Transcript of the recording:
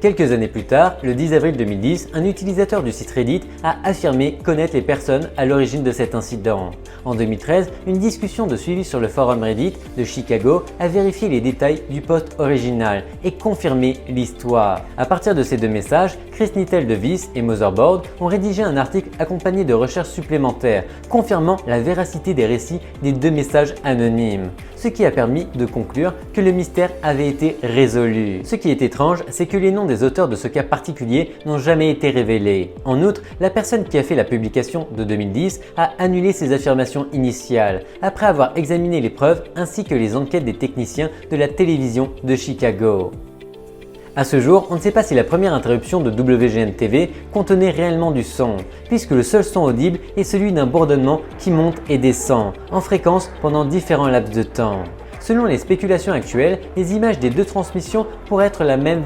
Quelques années plus tard, le 10 avril 2010, un utilisateur du site Reddit a affirmé connaître les personnes à l'origine de cet incident. En 2013, une discussion de suivi sur le forum Reddit de Chicago a vérifié les détails du post original et confirmé l'histoire. À partir de ces deux messages, Chris Nittell de Vice et Motherboard ont rédigé un article accompagné de recherches supplémentaires, confirmant la véracité des récits des deux messages anonymes. Ce qui a permis de conclure que le mystère avait été résolu. Ce qui est étrange, c'est que les noms des auteurs de ce cas particulier n'ont jamais été révélés. En outre, la personne qui a fait la publication de 2010 a annulé ses affirmations initiales, après avoir examiné les preuves ainsi que les enquêtes des techniciens de la télévision de Chicago. À ce jour, on ne sait pas si la première interruption de WGN-TV contenait réellement du son, puisque le seul son audible est celui d'un bourdonnement qui monte et descend en fréquence pendant différents laps de temps. Selon les spéculations actuelles, les images des deux transmissions pourraient être la même